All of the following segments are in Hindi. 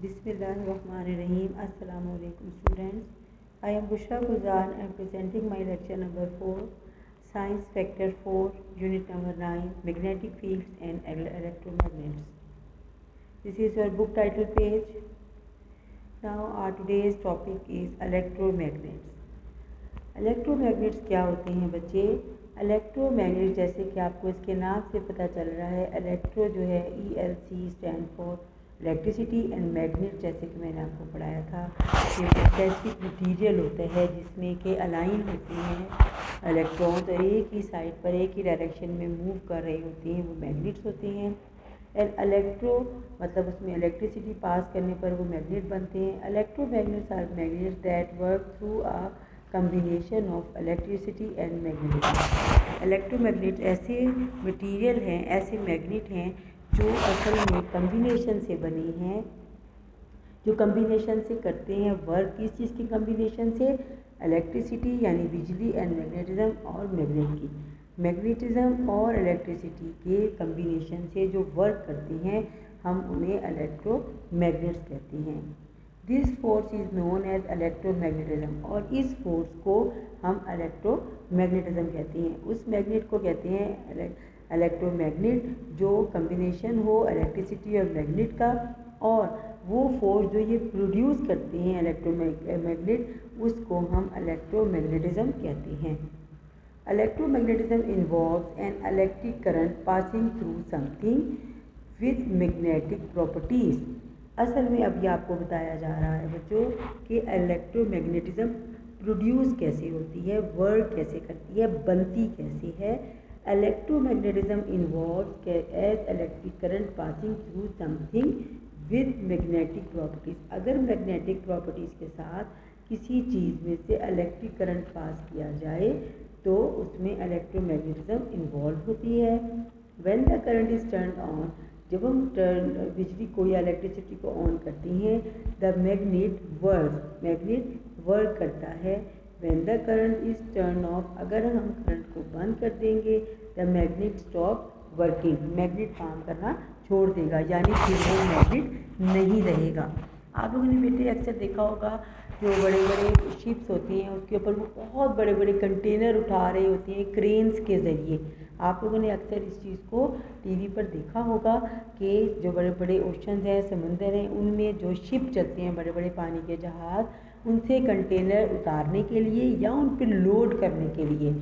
Bismillahirrahmanirrahim. Assalamu alaikum students. I am Bushra Guzar and presenting my lecture number 4, Science Factor 4, Unit number 9, Magnetic Fields and Electromagnets. This is your book title page. Now our today's topic is electromagnets. Electromagnets क्या होते हैं बच्चे? इलेक्ट्रोमैग्नेट जैसे कि आपको इसके नाम से पता चल रहा है, इलेक्ट्रो जो है ELC stand for electricity and magnet, जैसे कि मैंने आपको पढ़ाया था कि स्पेसिफिक मटीरियल होता है जिसमें के अलाइन होते हैं इलेक्ट्रॉन तो एक ही साइड पर एक ही डायरेक्शन में मूव कर रहे होते हैं, वो मैग्नेट्स होते हैं। एंड इलेक्ट्रो मतलब उसमें इलेक्ट्रिसिटी पास करने पर वो मैग्नेट बनते हैं। Electromagnets are magnets that work through a combination of electricity and magnetism. Electromagnet ऐसे मटेरियल हैं, ऐसे मैग्नेट हैं जो असल में कम्बिनेशन से बने हैं, जो कम्बिनेशन से करते हैं वर्क। किस चीज़ की कम्बिनेशन से? इलेक्ट्रिसिटी यानी बिजली एंड मैग्नेटिज्म और मैग्नेट की, मैग्नेटिज्म और इलेक्ट्रिसिटी के कम्बिनेशन से जो वर्क करते हैं हम उन्हें इलेक्ट्रोमैग्नेट्स कहते हैं। This force is known as electromagnetism, और इस फोर्स को हम इलेक्ट्रोमैग्नेटिज्म कहते हैं। उस मैग्नेट को कहते हैं इलेक्ट्रोमैग्नेट जो कम्बिनेशन हो इलेक्ट्रिसिटी और मैग्नेट का, और वो फोर्स जो ये प्रोड्यूस करते हैं इलेक्ट्रोमैग्नेट उसको हम इलेक्ट्रोमैग्नेटिज्म कहते हैं। Electromagnetism involves an electric current passing through something with magnetic properties. असल में अब ये आपको बताया जा रहा है बच्चों कि इलेक्ट्रोमैग्नेटिज्म प्रोड्यूस कैसे होती है, वर्क कैसे करती है, बनती कैसे है। Electromagnetism involves as electric current passing through something with magnetic properties. अगर मैग्नेटिक प्रॉपर्टीज़ के साथ किसी चीज़ में से इलेक्ट्रिक करंट पास किया जाए तो उसमें इलेक्ट्रोमैग्नेटिज्म इन्वॉल्व होती है। When the current is turn on, जब हम बिजली को या इलेक्ट्रिसिटी को ऑन करते हैं, द मैग्नेट वर्क करता है। When the current is turn off, अगर हम करंट को बंद कर देंगे, the magnet stop working, magnet काम करना छोड़ देगा, यानी फिर वो मैग्नेट नहीं रहेगा। आप लोगों ने बेटे अक्सर देखा होगा जो बड़े बड़े शिप्स होती हैं उसके ऊपर वो बहुत बड़े बड़े कंटेनर उठा रहे होते हैं क्रेन्स के ज़रिए। आप लोगों ने अक्सर इस चीज़ को टीवी पर देखा होगा कि जो बड़े बड़े ओशंस हैं, समंदर हैं, उनमें जो शिप चलते हैं, बड़े बड़े पानी के जहाज़, उनसे कंटेनर उतारने के लिए या उन पर लोड करने के लिए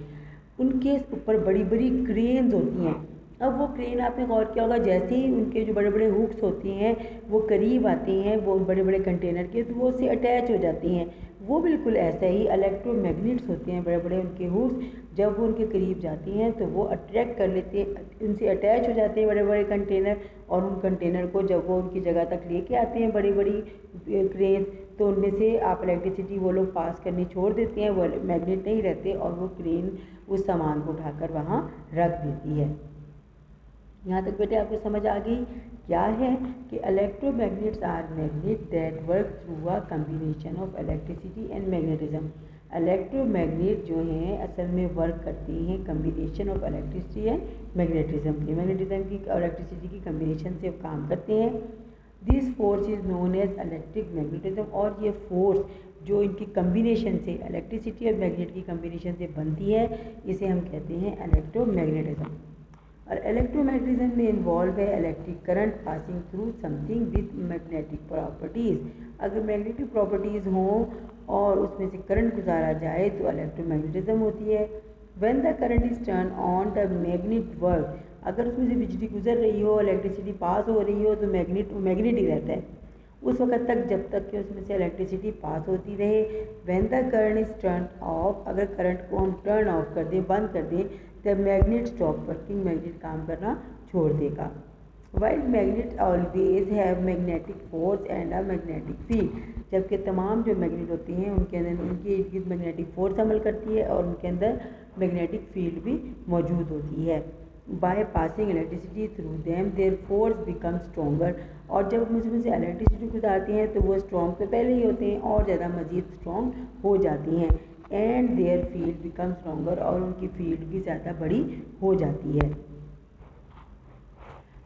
उनके ऊपर बड़ी बड़ी क्रेन्स होती हैं। अब वो क्रेन आपने गौर किया होगा, जैसे ही उनके जो बड़े बड़े हुक्स होती हैं वो करीब आती हैं वो बड़े बड़े कंटेनर के, तो वो उससे अटैच हो जाती हैं। वो बिल्कुल ऐसा ही इलेक्ट्रोमैग्नेट्स होते हैं, बड़े बड़े उनके हुक्स, जब वो उनके करीब जाती हैं तो वो अट्रैक्ट कर लेते हैं, उनसे अटैच हो जाते हैं बड़े बड़े कंटेनर, और उन कंटेनर को जब वो उनकी जगह तक लेके आते हैं बड़ी बड़ी क्रेन, तो उनमें से आप इलेक्ट्रिसिटी वो लोग पास करनी छोड़ देते हैं, वो मैग्नेट नहीं रहते, और वो क्रेन उस सामान को उठाकर वहाँ रख देती है। यहाँ तक बेटे आपको समझ आ गई क्या है कि electromagnets are magnet that work through a combination of electricity and magnetism. Electromagnet जो हैं असल में वर्क करते हैं combination of electricity and magnetism की, मैग्नेटिज्म की और इलेक्ट्रिसिटी की कम्बिनेशन से काम करते हैं। This force is known as electric magnetism, और ये फोर्स जो इनकी कम्बिनेशन से इलेक्ट्रिसिटी और मैग्नेट की कम्बिनेशन से बनती है इसे हम कहते हैं इलेक्ट्रोमैग्नेटिज्म। और इलेक्ट्रोमैग्नेटिज्म में इन्वॉल्व है electric current passing through something with magnetic properties. अगर मैग्नेटिक प्रॉपर्टीज़ हों और उसमें से करंट गुजारा जाए तो इलेक्ट्रोमैग्नेटिज्म होती है। When the current is turn on the magnet work, अगर उसमें से बिजली गुजर रही हो, इलेक्ट्रिसिटी पास हो रही हो, तो मैग्नेट ही रहता है उस वक्त तक जब तक कि उसमें से इलेक्ट्रिसिटी पास होती रहे। When the current is turn off, अगर करंट को हम टर्न ऑफ कर दें, बंद कर दें, तब मैग्नेट स्टॉप वर्किंग, मैग्नेट काम करना छोड़ देगा। While magnet always have magnetic force and a magnetic field, जबकि तमाम जो मैग्नेट होती हैं उनके अंदर उनकी इर्द गिर्द मैग्नेटिक फोर्स अमल करती है और उनके अंदर मैग्नेटिक फील्ड भी मौजूद होती है। By passing electricity through them their force become stronger, और जब उसमें से इलेक्ट्रिसिटी गुजारती हैं तो वो स्ट्रॉन्ग तो पहले ही होते हैं और ज़्यादा मज़ीद स्ट्रॉन्ग हो जाती हैं। And their field become stronger, और उनकी फील्ड भी ज़्यादा बड़ी हो जाती है।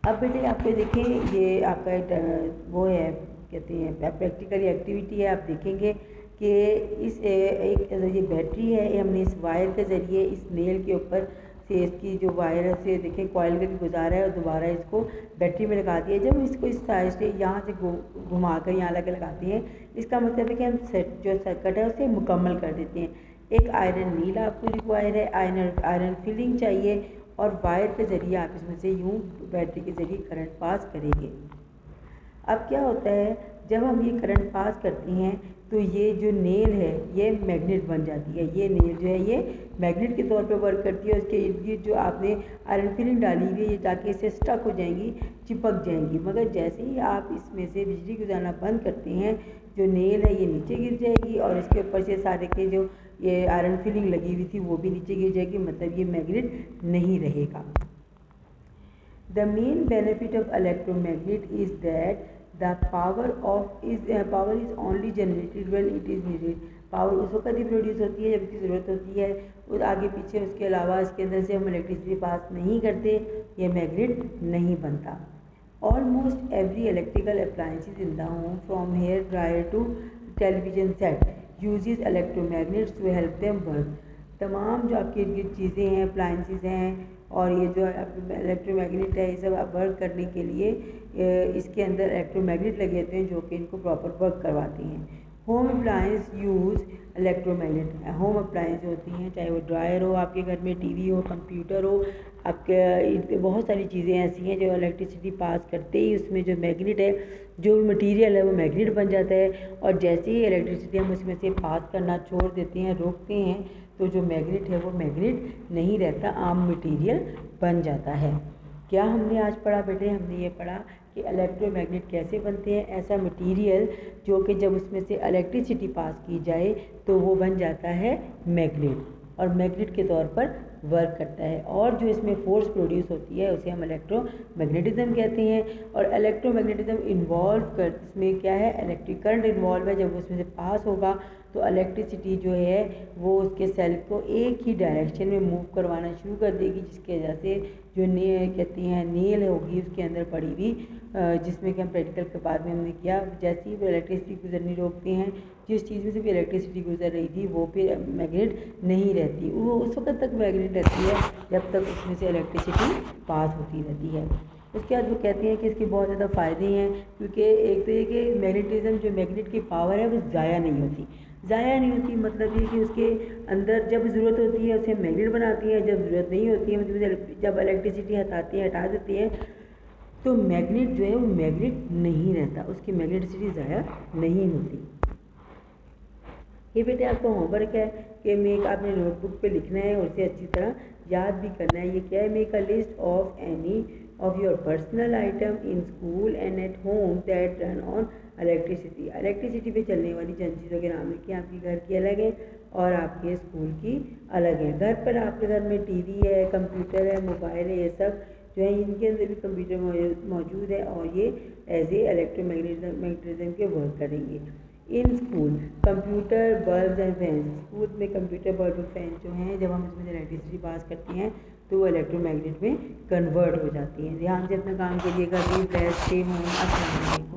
अब बेटे आपको देखें, ये आपका वो है, कहते हैं प्रैक्टिकल एक्टिविटी है। आप देखेंगे कि इस एक ये बैटरी है, ये हमने इस वायर के ज़रिए इस नेल के ऊपर से इसकी जो वायर है से देखें कॉइल करके गुजारा है और दोबारा इसको बैटरी में लगा दिया। जब इसको इस साइड से यहाँ से घुमा कर यहाँ लगे लगाते हैं, इसका मतलब है कि हम सेट जो सर्किट है उसे मुकम्मल कर देते हैं। एक आयरन नील आपको रिक्वायर है, आयरन फिलिंग चाहिए और वायर के ज़रिए आप इसमें से यूँ बैटरी के ज़रिए करंट पास करेंगे। अब क्या होता है, जब हम ये करंट पास करते हैं तो ये जो नेल है ये मैग्नेट बन जाती है। ये नेल जो है ये मैग्नेट के तौर पे वर्क करती है। उसके इर्द गिर्द जो आपने आयरन फिलिंग डाली हुई है ये जाके इससे स्टक हो जाएंगी, चिपक जाएंगी। मगर जैसे ही आप इसमें से बिजली गुजारना बंद करते हैं, जो नेल है ये नीचे गिर जाएगी और इसके ऊपर से सारे के जो ये आयरन फिलिंग लगी हुई थी वो भी नीचे गिर जाएगी, मतलब ये मैग्नेट नहीं रहेगा। The main benefit of electromagnet is that the power is only generated when it is needed. Power उस वक्त ही प्रोड्यूस होती है जब इसकी ज़रूरत होती है, और आगे पीछे उसके अलावा इसके अंदर से हम इलेक्ट्रिसिटी पास नहीं करते, ये मैग्नेट नहीं बनता। Almost every electrical appliances in the home, from hair dryer to television set, uses electromagnets to help them work. तमाम जो आपकी इर्द गिर्द चीज़ें हैं, अप्लाइंसेस हैं और ये जो इलेक्ट्रोमैग्नेट है, ये सब वर्क करने के लिए इसके अंदर इलेक्ट्रोमैग्नेट लगे होते हैं जो कि इनको प्रॉपर वर्क करवाती हैं। Home appliance use electromagnet. Home appliance होती हैं, चाहे वो ड्रायर हो आपके घर में, टीवी हो, कंप्यूटर हो, आपके बहुत सारी चीज़ें ऐसी हैं जो इलेक्ट्रिसिटी पास करते ही उसमें जो मैग्नेट है, जो भी मटीरियल है वो मैग्नेट बन जाता है। और जैसे ही इलेक्ट्रिसिटी हम उसमें से पास करना छोड़ देते हैं, रोकते हैं, तो जो मैग्नेट है वो मैग्नेट नहीं रहता, आम मटीरियल बन जाता है। क्या हमने आज पढ़ा बेटे? हमने ये पढ़ा कि इलेक्ट्रोमैग्नेट कैसे बनते हैं। ऐसा मटीरियल जो कि जब उसमें से इलेक्ट्रिसिटी पास की जाए तो वो बन जाता है मैग्नेट, और मैग्नेट के तौर पर वर्क करता है। और जो इसमें फोर्स प्रोड्यूस होती है उसे हम इलेक्ट्रोमैग्नेटिज्म कहते हैं। और इलेक्ट्रोमैग्नेटिज्म इन्वॉल्व कर, इसमें क्या है, इलेक्ट्रिक करंट इन्वॉल्व है। जब उसमें से पास होगा तो इलेक्ट्रिसिटी जो है वो उसके सेल को एक ही डायरेक्शन में मूव करवाना शुरू कर देगी, जिसकी वजह से जो कहती हैं नेल होगी उसके अंदर पड़ी हुई, जिसमें कि हम प्रैक्टिकल के बाद में हमने किया, जैसे ही वो इलेक्ट्रिसिटी गुजरनी रोकते हैं, जिस चीज़ में से भी इलेक्ट्रिसिटी गुजर रही थी वो फिर मैग्नेट नहीं रहती। वो उस वक्त तक मैग्नेट रहती है जब तक उसमें से इलेक्ट्रिसिटी पास होती रहती है। उसके बाद वो कहते हैं कि इसके बहुत ज़्यादा फ़ायदे हैं, क्योंकि एक तो ये कि मैग्नेटिज्म, जो मैग्नेट की पावर है वो ज़ाया नहीं होती। ज़ाया नहीं होती मतलब ये कि उसके अंदर जब ज़रूरत होती है उसे मैग्नेट बनाती है, जब ज़रूरत नहीं होती है मतलब जब इलेक्ट्रिसिटी हटाती है, हटा देती है, तो मैग्नेट जो है वो मैग्नेट नहीं रहता, उसकी मैग्नेटिसिटी ज़ाया नहीं होती। ये बेटे आपका होमवर्क है कि आपने नोटबुक पे लिखना है और उसे अच्छी तरह याद भी करना है। ये क्या है, make a list of any of your personal item in school and at home that run on electricity। Electricity पे चलने वाली चंद चीज़ों के नाम लिखिए। आपके घर की अलग है और आपके स्कूल की अलग है। घर पर आपके घर में टीवी है, कंप्यूटर है, मोबाइल है, ये सब जो है इनके अंदर भी कंप्यूटर मौजूद है और ये एज ए इलेक्ट्रोमैग्नेटिज्म के वर्क करेंगे। In school computer, bulb and fan. School में कंप्यूटर, बल्ब और फैन जो हैं, जब हम इसमें इलेक्ट्रिसिटी पास करते हैं तो वो इलेक्ट्रोमैग्नेट में कन्वर्ट हो जाती हैं। ध्यान से अपना काम कीजिएगा। Be blessed, stay home. अस्सलाम वालेकुम।